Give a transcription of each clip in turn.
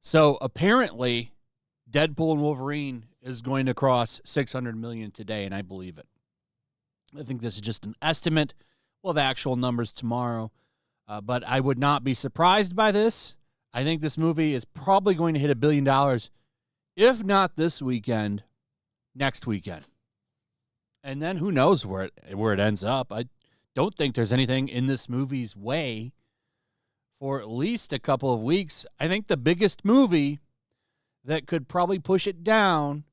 So apparently, Deadpool and Wolverine is going to cross 600 million today, and I believe it. I think this is just an estimate. We'll have actual numbers tomorrow, but I would not be surprised by this. I think this movie is probably going to hit $1 billion, if not this weekend, next weekend. And then who knows where it ends up. I don't think there's anything in this movie's way for at least a couple of weeks. I think the biggest movie that could probably push it down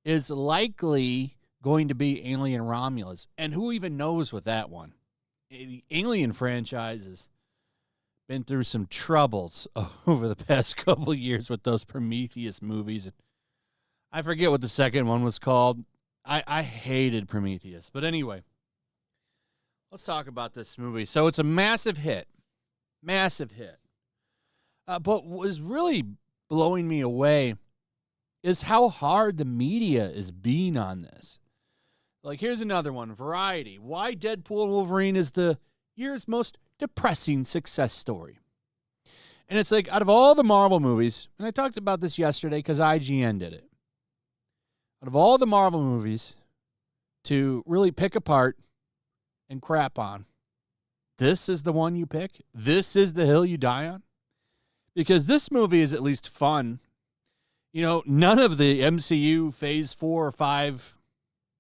is likely going to be Alien Romulus. And who even knows with that one? The Alien franchise has been through some troubles over the past couple of years with those Prometheus movies. I forget what the second one was called. I hated Prometheus. But anyway, let's talk about this movie. So it's a massive hit. Massive hit. But what was really blowing me away is how hard the media is being on this. Like, here's another one. Variety. Why Deadpool and Wolverine is the year's most depressing success story. And it's like, out of all the Marvel movies, and I talked about this yesterday because IGN did it. Out of all the Marvel movies to really pick apart and crap on, this is the one you pick? This is the hill you die on? Because this movie is at least fun. You know, none of the MCU Phase 4 or 5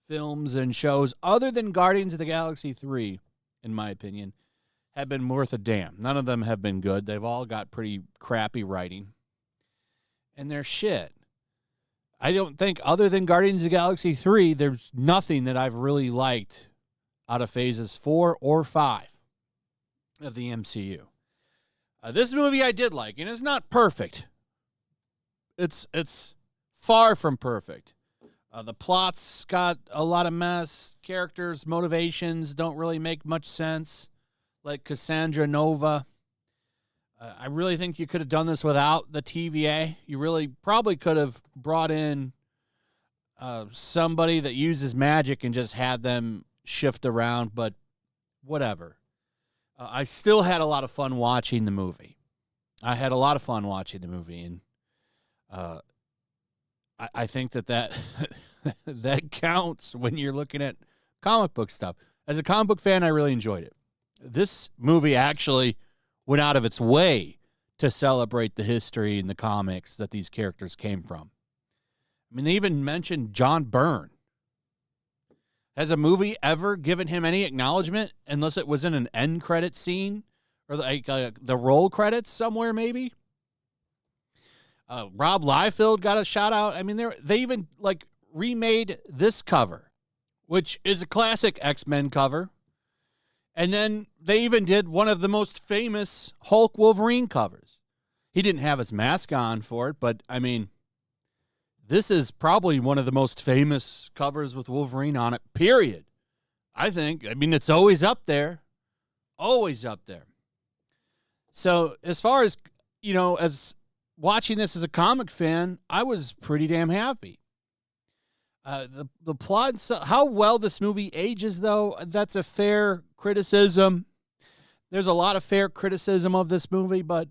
films and shows, other than Guardians of the Galaxy 3, in my opinion, have been worth a damn. None of them have been good. They've all got pretty crappy writing. And they're shit. I don't think, other than Guardians of the Galaxy 3, there's nothing that I've really liked out of Phases 4 or 5 of the MCU. This movie I did like, and it's not perfect. It's far from perfect. The plot's got a lot of mess. Characters' motivations don't really make much sense. Like Cassandra Nova. I really think you could have done this without the TVA. You really probably could have brought in somebody that uses magic and just had them shift around, but whatever. I still had a lot of fun watching the movie. And I think that that counts when you're looking at comic book stuff. As a comic book fan, I really enjoyed it. This movie actually went out of its way to celebrate the history in the comics that these characters came from. I mean, they even mentioned John Byrne. Has a movie ever given him any acknowledgement, unless it was in an end credit scene or like the roll credits somewhere, maybe? Rob Liefeld got a shout out. I mean, they even like remade this cover, which is a classic X-Men cover. And then they even did one of the most famous Hulk Wolverine covers. He didn't have his mask on for it, but I mean, this is probably one of the most famous covers with Wolverine on it, period. I think. I mean, it's always up there. Always up there. So as far as, you know, as watching this as a comic fan, I was pretty damn happy. The plot, how well this movie ages, though, that's a fair criticism. There's a lot of fair criticism of this movie, but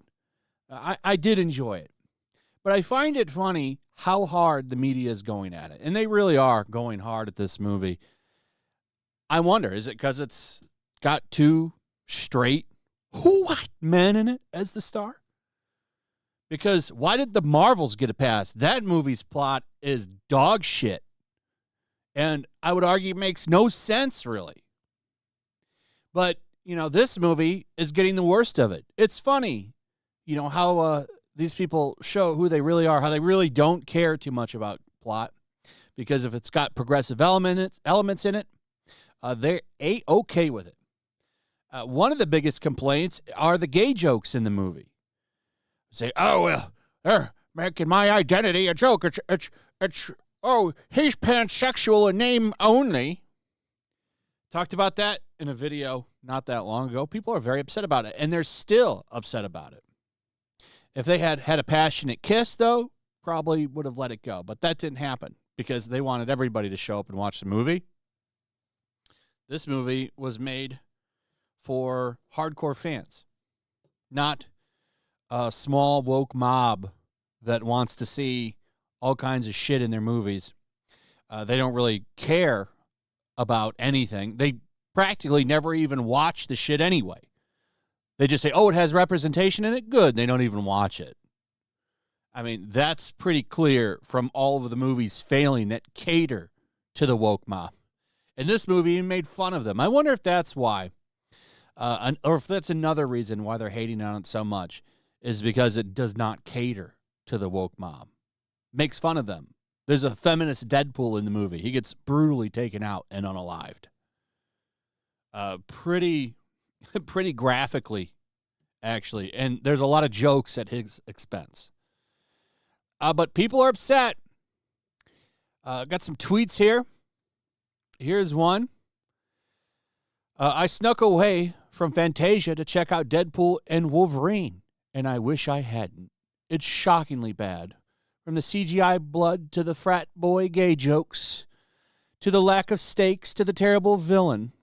I did enjoy it. But I find it funny how hard the media is going at it. And they really are going hard at this movie. I wonder, is it because it's got two straight white men in it as the star? Because why did the Marvels get a pass? That movie's plot is dog shit. And I would argue makes no sense, really. But, you know, this movie is getting the worst of it. It's funny, you know, how these people show who they really are, how they really don't care too much about plot. Because if it's got progressive elements in it, they're okay with it. One of the biggest complaints are the gay jokes in the movie. Say, oh, well, they're making my identity a joke. It's oh, he's pansexual in name only. Talked about that in a video not that long ago. People are very upset about it, and they're still upset about it. If they had a passionate kiss, though, probably would have let it go. But that didn't happen because they wanted everybody to show up and watch the movie. This movie was made for hardcore fans, not a small woke mob that wants to see all kinds of shit in their movies. They don't really care about anything. They practically never even watch the shit anyway. They just say, oh, it has representation in it? Good. They don't even watch it. I mean, that's pretty clear from all of the movies failing that cater to the woke mob. And this movie made fun of them. I wonder if that's why, or if that's another reason why they're hating on it so much, is because it does not cater to the woke mob. Makes fun of them. There's a feminist Deadpool in the movie. He gets brutally taken out and unalived. Pretty graphically, actually. And there's a lot of jokes at his expense. But people are upset. Got some tweets here. Here's one. I snuck away from Fantasia to check out Deadpool and Wolverine, and I wish I hadn't. It's shockingly bad. From the CGI blood to the frat boy gay jokes, to the lack of stakes, to the terrible villain.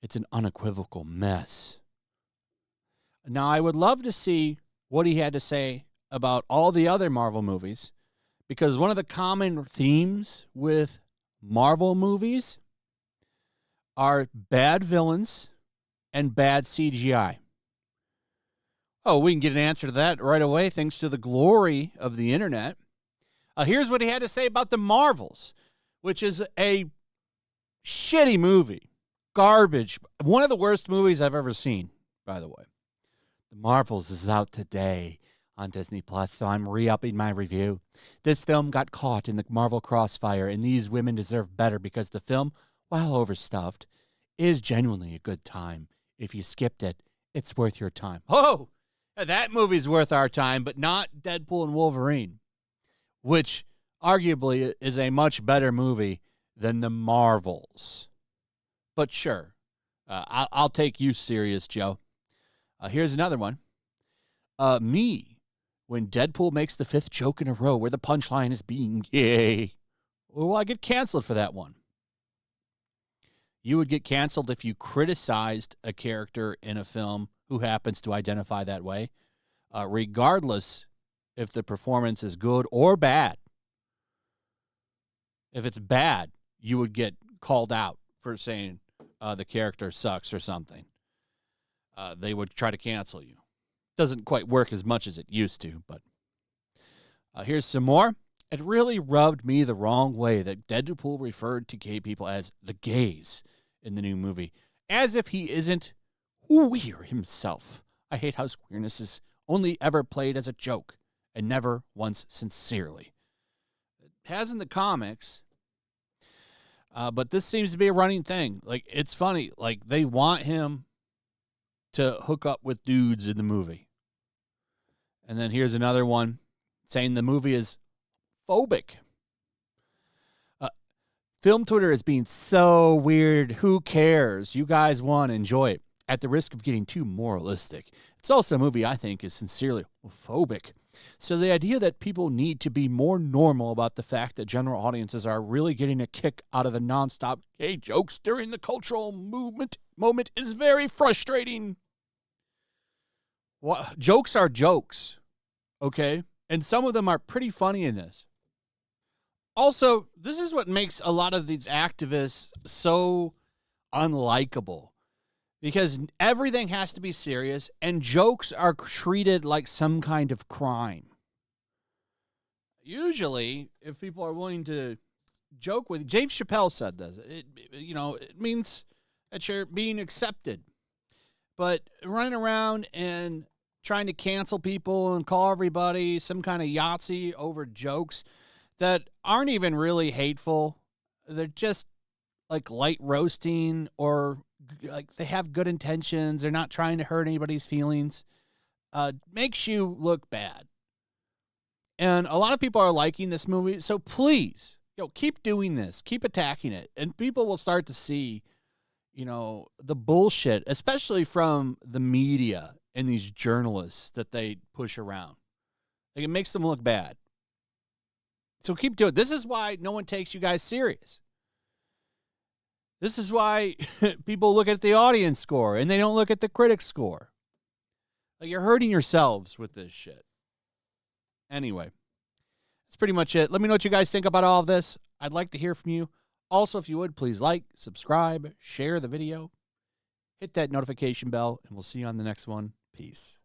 It's an unequivocal mess. Now, I would love to see what he had to say about all the other Marvel movies, because one of the common themes with Marvel movies are bad villains and bad CGI. Oh, we can get an answer to that right away thanks to the glory of the internet. Here's what he had to say about The Marvels, which is a shitty movie. Garbage. One of the worst movies I've ever seen, by the way. The Marvels is out today on Disney Plus, so I'm re-upping my review. This film got caught in the Marvel crossfire, and these women deserve better because the film, while overstuffed, is genuinely a good time. If you skipped it, it's worth your time. Oh! That movie's worth our time, but not Deadpool and Wolverine, which arguably is a much better movie than The Marvels. But sure, I'll take you serious, Joe. Here's another one. Me, when Deadpool makes the 5th joke in a row where the punchline is being gay. Well, I get canceled for that one. You would get canceled if you criticized a character in a film who happens to identify that way, regardless if the performance is good or bad. If it's bad, you would get called out for saying the character sucks or something. They would try to cancel you. Doesn't quite work as much as it used to, but here's some more. It really rubbed me the wrong way that Deadpool referred to gay people as the gays in the new movie, as if he isn't queer himself. I hate how queerness is only ever played as a joke and never once sincerely. It has in the comics, but this seems to be a running thing. Like, it's funny. Like, they want him to hook up with dudes in the movie. And then here's another one saying the movie is phobic. Film Twitter is being so weird. Who cares? You guys won. Enjoy it. At the risk of getting too moralistic, it's also a movie I think is sincerely phobic. So the idea that people need to be more normal about the fact that general audiences are really getting a kick out of the nonstop gay jokes during the cultural moment is very frustrating. Well, jokes are jokes, okay? And some of them are pretty funny in this. Also, this is what makes a lot of these activists so unlikable. Because everything has to be serious, and jokes are treated like some kind of crime. Usually, if people are willing to joke with, Dave Chappelle said this, it means that you're being accepted. But running around and trying to cancel people and call everybody some kind of Yahtzee over jokes that aren't even really hateful, they're just like light roasting, or like they have good intentions, they're not trying to hurt anybody's feelings, makes you look bad. And a lot of people are liking this movie, so please, keep doing this, keep attacking it, and people will start to see, the bullshit, especially from the media and these journalists that they push around. Like, it makes them look bad. So keep doing it. This is why no one takes you guys serious. This is why people look at the audience score and they don't look at the critic score. Like, you're hurting yourselves with this shit. Anyway, that's pretty much it. Let me know what you guys think about all of this. I'd like to hear from you. Also, if you would, please like, subscribe, share the video, hit that notification bell, and we'll see you on the next one. Peace.